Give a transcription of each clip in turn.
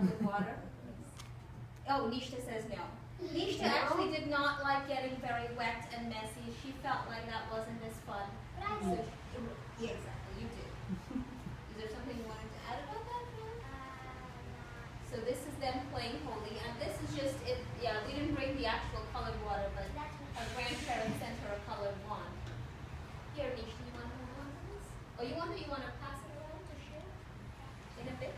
with water? Oh, Nishta says no. Nishta actually did not like getting very wet and messy. She felt like that wasn't as fun. But I So did. yeah, exactly, you did. Is there something you wanted to add about that? So this is them playing Holi, and this is just it. Yeah, we didn't bring the actual colored water, but our grandparents sent her a colored wand. Here, Nisha, you want to hold on to this? Oh, you want to pass it around to share in a bit?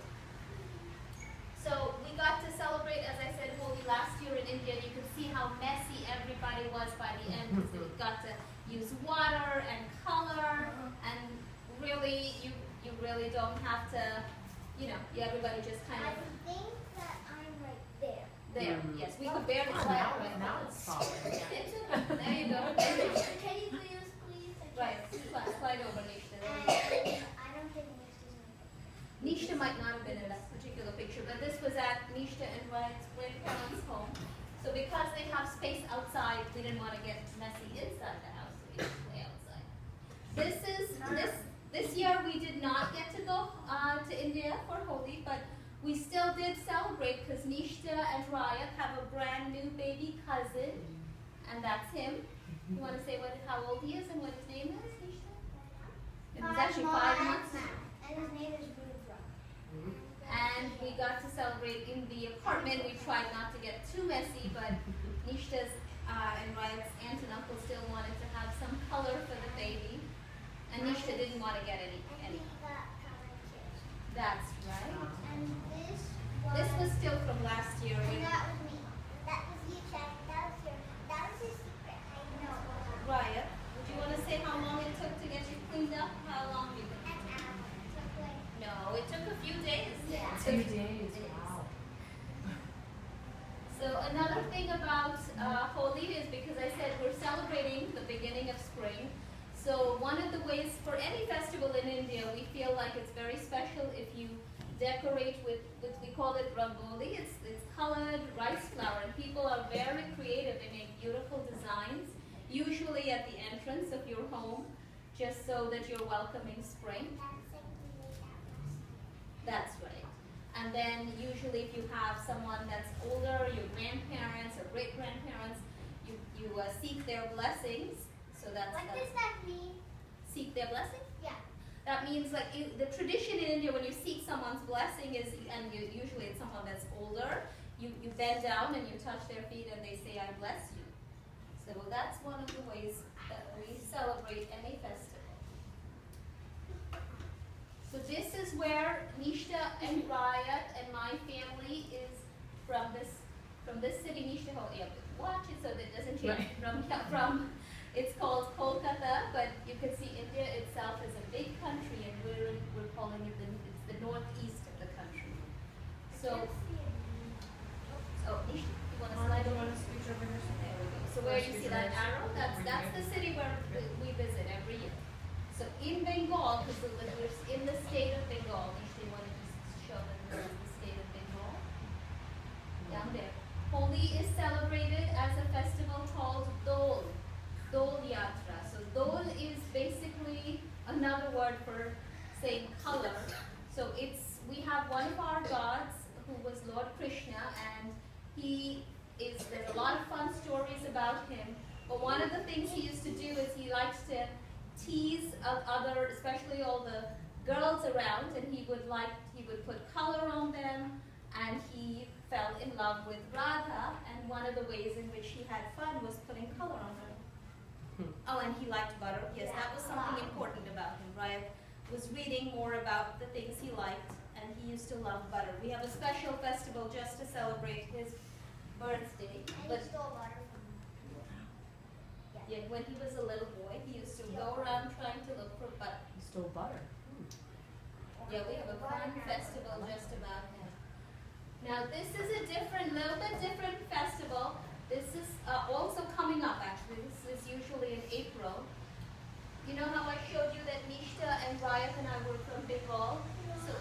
So we got to celebrate, as I said, Holi last year in India. You can see how messy everybody was by the end, because we got to use water and color, and really, you really don't have to, everybody just kind I of. think that I'm right there. There, yes, we could barely slide right now it's solid. There you go. Can you please? Right, slide over, Nishta. I don't think Nishta's right. Nishta might not have been in that particular picture, but this was at Nishta and Wyatt's grandparents' home. So because they have space outside, we didn't want to get messy inside the house, so we just play outside. This year we did not get to go to India for Holi, but we still did celebrate because Nishta and Raya have a brand new baby cousin, and that's him. You want to say how old he is and what his name is, Nishta? It's actually 5 months now. And his name is Rudra. And we got to celebrate in the apartment. We tried not to get too messy, but Nishta's and Ryan's aunt and uncle still wanted to have some color for the baby. And Nishta didn't want to get any. And he got colored too. That's right. And This was still from last year. And that was me. That was you, Chad. That was your secret. I know. Raya, would you want to say how long it took to get you cleaned up? How long do you think? An hour. It took like No, it took a few days. Yeah. It 2 took days, wow. So another thing about Holi is, because I said we're celebrating the beginning of spring. So one of the ways for any festival in India, we feel like it's very special if you decorate with we call it rangoli. It's colored rice flour, and people are very creative. They make beautiful designs, usually at the entrance of your home, just so that you're welcoming spring. That's right. And then usually if you have someone that's older, your grandparents or great-grandparents, you seek their blessings. So that's What does that mean? Seek their blessing? Yeah. That means like the tradition in India, when you seek someone's blessing is, and usually it's someone that's older, you bend down and you touch their feet and they say, I bless you. So that's one of the ways that we celebrate any festival. So this is where Nishta and Raya and my family is from this city, Nishta. Yeah, watch it so that it doesn't change. Right. From it's called Kolkata, but you can see India itself is a big country, and we're calling it it's the northeast of the country. So, Nishta, you want to slide over? There we go. So where you see that arrow, that's the city where we visit every year. So in Bengal, because we're in the state of Bengal, Nishta, you want to just show them the state of Bengal? Down there. Holi is celebrated as a festival called Dol Yatra. So Dol is basically another word for saying color. So we have one of our gods who was Lord Krishna, and there's a lot of fun stories about him. But one of the things he used to do is he likes to tease other, especially all the girls around, and he would put color on them, and he fell in love with Radha, and one of the ways in which he had fun was putting color on her. Oh, and he liked butter. Yes, that was something important about him, right? Was reading more about the things he liked, and he used to love butter. We have a special festival just to celebrate his birthday. And But he stole water from me. yeah, when he was a little boy, he used to go around trying to look for butter. You stole butter. Yeah, we have a fun festival just about him. Now this is a little bit different festival. This is also coming up actually. This is usually in April. You know how I showed you that Nishta and Raya and I were from Bengal? So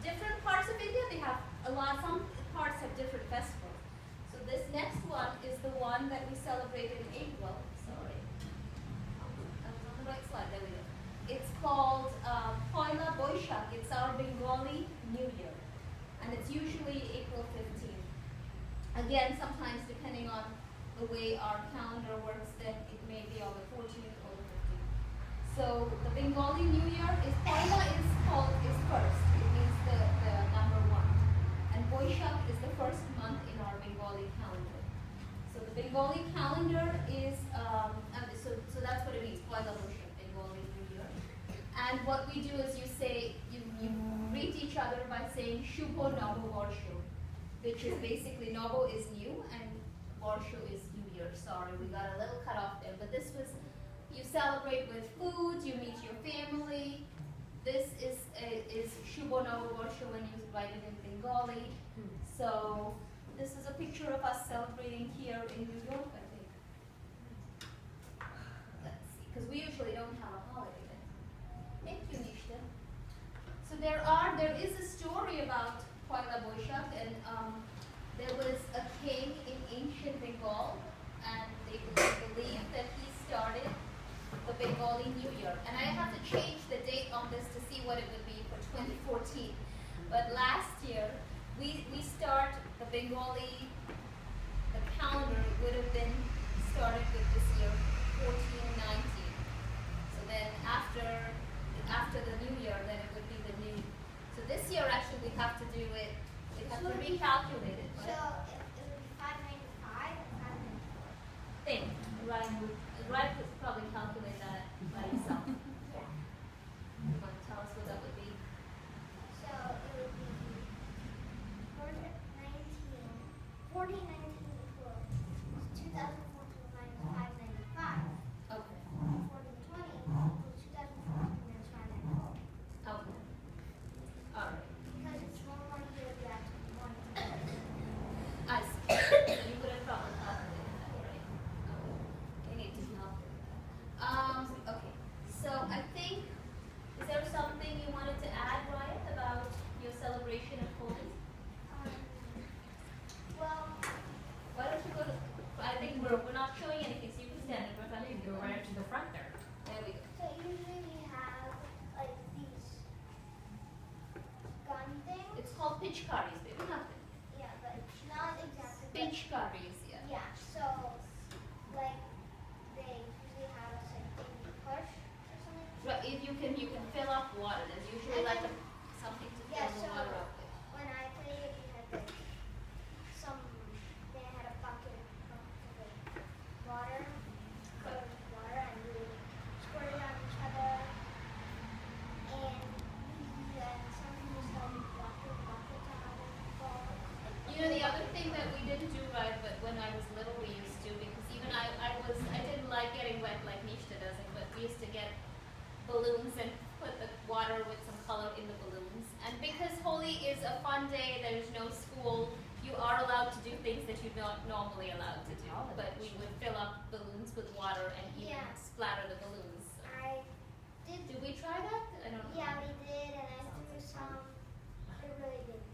different parts of India, they have some parts have different festivals. So this next one is the one that we celebrate in April. Sorry. I was on the right slide, there we go. It's called Poila Boishakh. It's our Bengali New Year. And it's usually again, sometimes depending on the way our calendar works, then it may be on the 14th or the 15th. So the Bengali New Year is Poila is first. It means the number one. And Boishakh is the first month in our Bengali calendar. So the Bengali calendar is so that's what it means, Poila Boishakh, Bengali New Year. And what we do is you greet each other by saying Shubho Novo Varsho, which is basically Novo is new and Varsho is New Year. Sorry, we got a little cut off there, but this was, you celebrate with food, you meet your family. This is Shubho Novo Varsho when you write it in Bengali. So this is a picture of us celebrating here in New York, I think. Let's see, because we usually don't have a holiday then. Thank you, Nishta. So there is a story about Poila Boishakh, and there was a king in ancient Bengal, and they believe that he started the Bengali New Year. And I have to change the date on this to see what it would be for 2014. But last year, we start the Bengali, the calendar would have been started with this year, 1419. So then after the New Year, then it would be the new. So this year actually we have to do it, we have to recalculate it. So it would be 595 and 594. Think, Ryan could probably calculate that by himself. Yeah. You want to tell us what that would be? So it would be 1419 equals 2014 minus 595. Okay. 1420 equals 2014 minus 594. Okay. All right. Because it's one year, we have to be one. I see. You would have probably calculated that, right? Okay. We need to calculate that. Okay. So I think, is there something you wanted to add, Ryan, about your celebration of Holi? Well, Why don't you go to, I think we're not showing anything, so you can stand in front of You me. can go right up to the front there. There we go. so usually we have like these gun things. It's called pitchkaris, baby, nothing. Yeah, but not exactly. but- Pitchkaris, yeah. Yeah, so like they usually have us like maybe push or something. Right, if you can fill up water. There's usually like something to fill Yeah, the so water up with. when I played, we had like they had a bucket of like water, filled with water, and we would squirt it on each other. And then some people started dropping buckets on other people. You know, the other thing that we didn't do right, but when I was little we used to, because even I didn't like getting wet like Nishta doesn't, but we used to get balloons and put the water with some color in the balloons. And because Holi is a fun day, there's no school, you are allowed to do things that you're not normally allowed to do. But we would fill up balloons with water and even Yeah. splatter the balloons. I did. Did we try that? I don't know. Yeah, we did, and I threw some. It really didn't.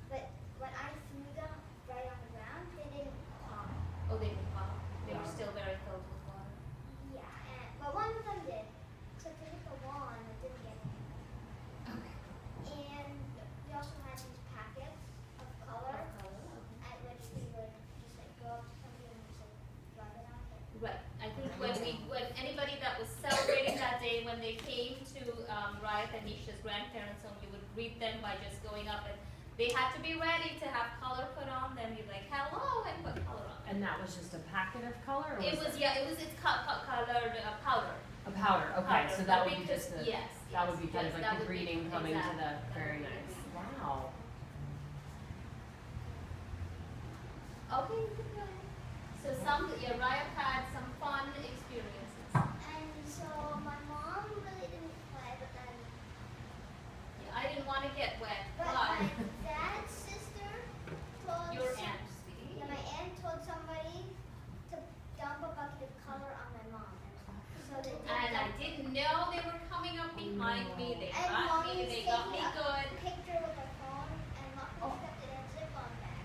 But when I threw them right on the ground, they didn't pop. Oh, they didn't pop. They were still very filled with water. Yeah, but one of them did. Except they hit the wall and it didn't get any. Okay. And we also had these packets of color, at which we would just like go up to somebody and just like rub it on it. Right. I think when anybody that was celebrating that day, when they came to Riot and Nisha's grandparents' home, you would greet them by just going up, and they had to be ready to have color put on them. You'd be like, hello, and put color on. And that was just a packet of color? Or It's colored powder. A powder, okay, Powder. so that would be Because- just the, yes, that would be yes, kind yes, of that like the would be- greeting coming to exactly. the, That very would be nice. the greeting. Wow. Okay, you can go ahead. So Riot had some fun experiences. And so my mom really didn't play, but then Yeah, I didn't want to get wet. but But my dad's sister told your some- aunt, sweetie. Yeah, my aunt told somebody to dump a bucket of color on my mom. So they did And I dump- didn't know they were coming up behind me. They And got mommy me. was They got me taking good. a picture with her phone, and Oh. mommy kept it in a Ziploc bag.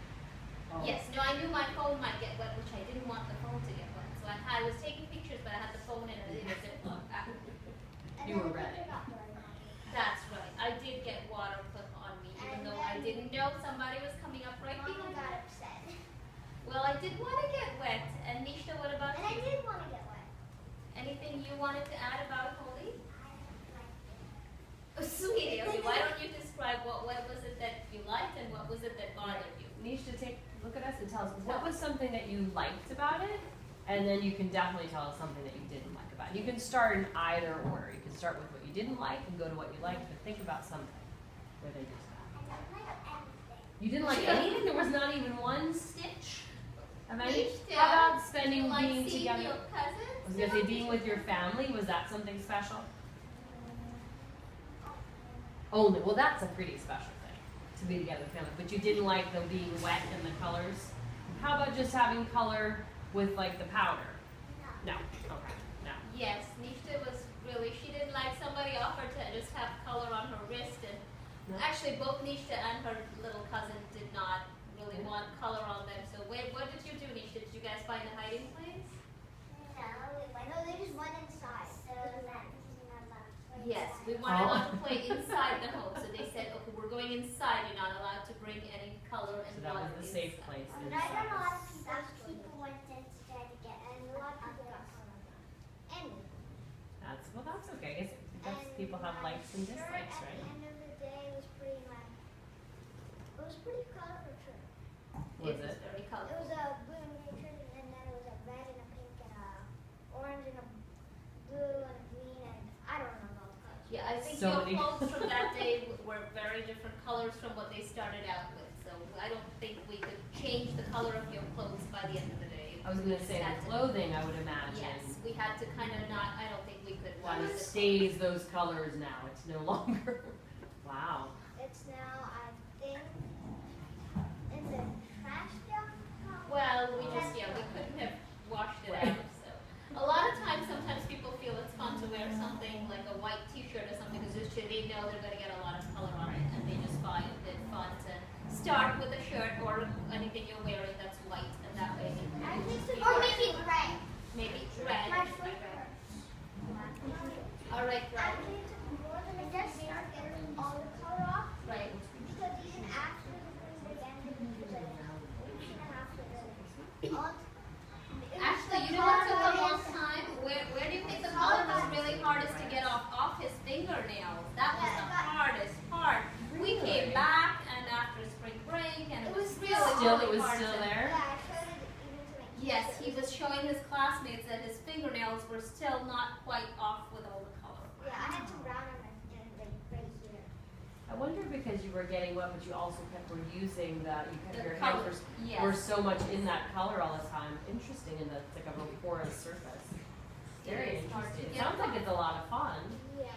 Oh. Yes, no, I knew my phone might get wet, which I didn't want the phone to get wet. So I was taking pictures, but I had the phone in a Ziploc bag. And You then were I picked ready. it up right now. That's right. I did get water put on me, even And though I then- didn't know somebody was coming up right Mama behind got me. upset. Well, I did want to get wet. And Nishta, what about And I you? did want to get wet. Anything you wanted to add about Holi? I like it. Oh, sweetie, okay, why don't you describe what was it that you liked and what was it that bothered you? Nisha, look at us and tell us what was something that you liked about it, and then you can definitely tell us something that you didn't like about it. You can start in either order. You can start with what you didn't like and go to what you liked, but think about something where they just that. I don't like anything. You didn't like anything? There was not even one stitch of any? Nishta, How about spending, like being seeing together? your cousins? I was gonna say being with your family, was that something special? Only, well that's a pretty special thing, to be together with family, but you didn't like them being wet and the colors? How about just having color with like the powder? No. No, okay, no. Yes, Nishta was really, she didn't like, somebody offered to just have color on her wrist, and No. actually both Nishta and her little cousin did not really want color on them. So what did you do, Nishta? Did you guys find a hiding place? No, they just went inside. So that this is not allowed to play Yes, inside. we wanted Oh. them to play inside the home, so they said, okay, we're going inside, you're not allowed to bring any color and So that water was the safe inside. place. But I don't know a lot of people went instead to get, and a lot of people got color. And That's okay, I guess that's, people have likes and dislikes, At right? the end of the day, it was pretty like, it was pretty colorful shirt. Was It was it? very It colorful. was a blue and green shirt, and then it was a red and a pink and a orange and a blue and a green, and I don't remember all the colors. Yeah, I think So your many. clothes from that day were very different colors from what they started out with. So I don't think we could change the color of your clothes by the end of the day. I was gonna say Had the to- clothing, I would imagine. Yes, we had to kind of not, I don't think we could Kind wash of the stays those colors now, it's no longer, wow. It's now, I think, in the trash dump. Well, we couldn't have washed it out, so. A lot of times, sometimes people feel it's fun to wear something like a white t-shirt or something, because they know they're gonna get a lot of color on it, and they just find it fun to start with a shirt or anything you're wearing that's white, and that way you I think so. can. Or maybe red. Maybe red. My foot hurts. All right, I right, think it took more than a day to start getting all the color off, right. because even after the spring break ended, it was like a week and a half later. Actually, you know what took a long time? Where do you think the color was really hardest to get off his fingernails? That was the hardest part. We came back and after spring break and it was really, Still, really it was hard still to- there? Yeah, I showed it even to my kids. Yes, he was showing his classmates that his fingernails were still not quite off with all the color. Yeah, I had some brown on my skin, like right here. I wonder because you were getting wet, but you also were using you kept The your color, hands yes. were so much in that color all the time. Interesting, and that's like a real porous surface. Very It is hard to interesting. It get sounds like it's a lot of fun. Yeah.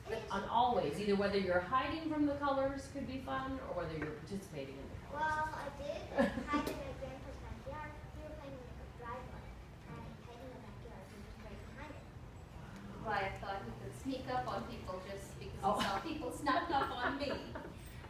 But on always, either whether you're hiding from the colors could be fun, or whether you're participating in the colors. Well, I did hide in my grandpa's backyard. We were playing like a driveway, and I hid in the backyard. He was right behind it. Right, I thought he could sneak up on people just because Oh. he saw people snuck up on me.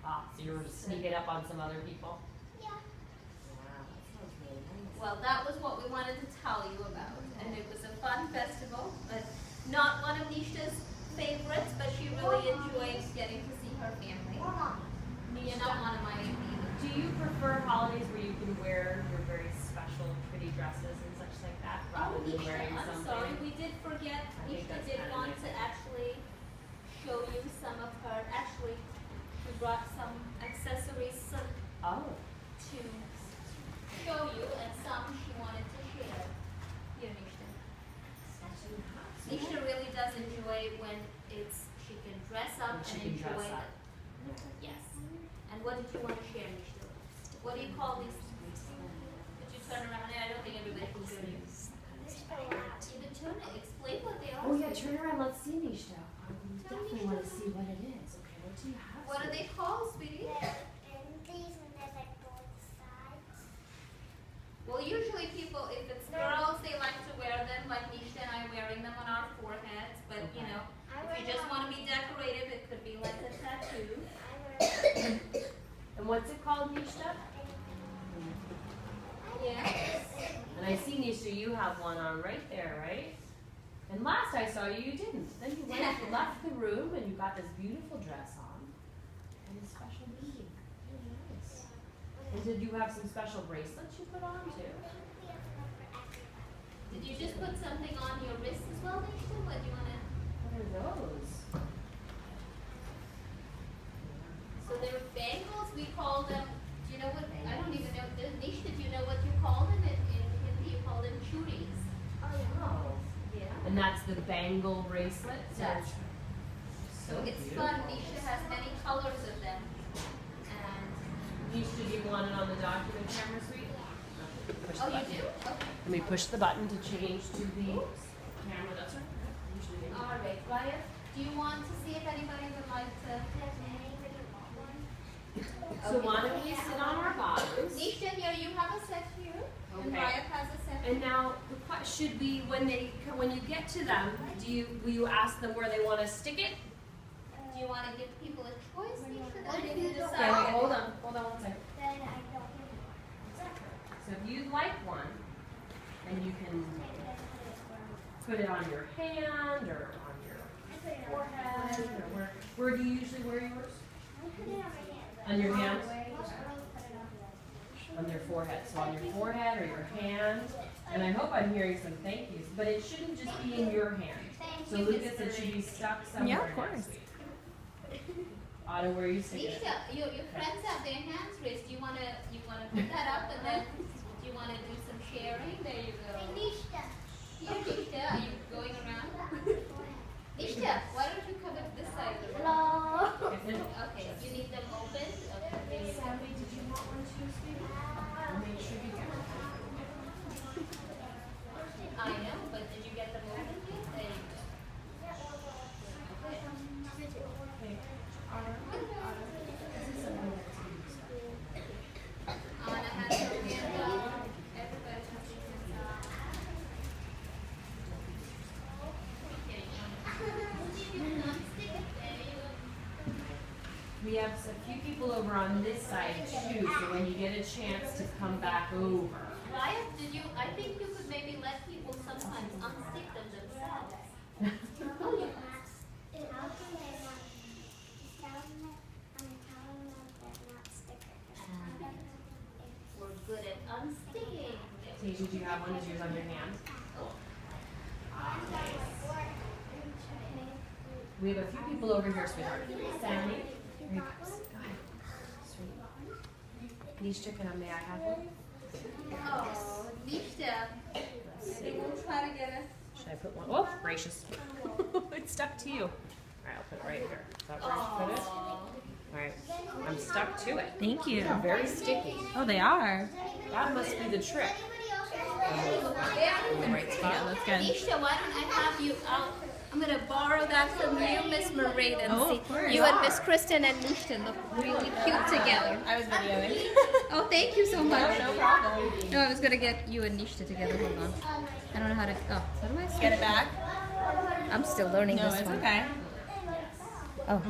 So you were sneaking up on some other people? Yeah. Wow, that sounds really nice. Well, that was what we wanted to tell you about, and it was a fun festival, but not one of Nishta's favorites, but she really enjoyed getting to see her family. Or mom. You're not one of mine either. Do you prefer holidays where you can wear your very special, pretty dresses and such like that, rather than Nisha, wearing I'm something? sorry, we did forget, I think Nisha that's did kinda want nice. to actually show you some of her, actually, we brought some accessories to Oh, show you, and some she wanted to share. Here, Nisha. Nisha really does enjoy when she can dress up When she and can dress enjoy up. it. Yes. And what did you want to share, Nisha? What do you call these? Could you turn around? I don't think everybody can hear you. Even turn it, explain what they are. Oh yeah, turn around, let's see Nishta. I definitely want to see what it is. Okay, what do you have? What are they called, sweetie? And these, and there's like both sides. Well, usually people, if it's girls, they like to wear them, like Nisha and I wearing them on our foreheads. But you know, if you just want to be decorative, it could be like a tattoo. I wear And what's it called, Nishta? Yes. And I see Nishta, you have one on right there, right? And last I saw you, you didn't. Then you left the room and you got this beautiful dress on and a special beading. Very nice. And did you have some special bracelets you put on too? Did you just put something on your wrist as well, Nisha? What do you wanna? What are those? So they're bangles. We call them. Do you know what? I don't even know. Nisha, do you know what you call them in Hindi? You call them churis. Oh. Yeah. And that's the bangle bracelet. That's So it's beautiful. fun. Nisha has many colors of them. And Nisha, do you want it on the document camera suite? Push the oh, you button. do? Okay. Let me push the button to change to the camera. That's right. Usually they do. All right, Ryan. Do you want to see if anybody would like to? So why don't we sit on our bottoms? Nisha, here you have a set here, and Okay. Ryan has a set. And now, should we, when you get to them, will you ask them where they want to stick it? Do you want to give people a choice, Nisha? Or do Okay, you Okay, decide? hold on one second. Then I don't have So if you'd like one, then you can put it on your hand or on your forehead or where do you usually wear yours? On your hand? On your forehead. So on your forehead or your hand. And I hope I'm hearing some thank yous, but it shouldn't just be in your hand. So Lucas, it should be stuck somewhere. Yeah, of course. next week. Otto, where are you sticking it? Nisha, your friends have their hands raised. Do you wanna put that up and then do you wanna do some sharing? There you go. Here, Nisha, are you going around? Nisha, why don't you come up this side of the room? Okay, you need them open. Okay, there you go. Sammy, did you want one too, sweetie? I'll make sure you get one. I know, but did you get them open yet? There you go. Anna has her hand up. Everybody has their hands up. Okay, you want to stick it? There you go. We have a few people over on this side too, so when you get a chance to come back over. Ryan, I think you could maybe let people sometimes unstick them themselves. We're good at unsticking. Tasia, do you have one? Is yours on your hand? We have a few people over here, sweetheart. Sammy, here he comes. Go ahead. Sweet. Niche chicken, may I have one? Oh, Nisha. I think we'll try to get it. Should I put one? Oh, gracious. It's stuck to you. All right, I'll put it right here. Is that where I should put it? Oh. All right, I'm stuck to it. Thank you. They're very sticky. Oh, they are. That must be the trick. The right spot. Yeah, that's good. Nisha, why don't I have you out? I'm gonna borrow that from you, Miss Maraid, and Oh, see. of course. You and Miss Kristen and Nisha look really cute together. I was videoing. Oh, thank you so much. No problem. No, I was gonna get you and Nisha together. Hold on. I don't know how to. Oh, how do I? Get it back? I'm still learning No, this it's one. okay. Oh,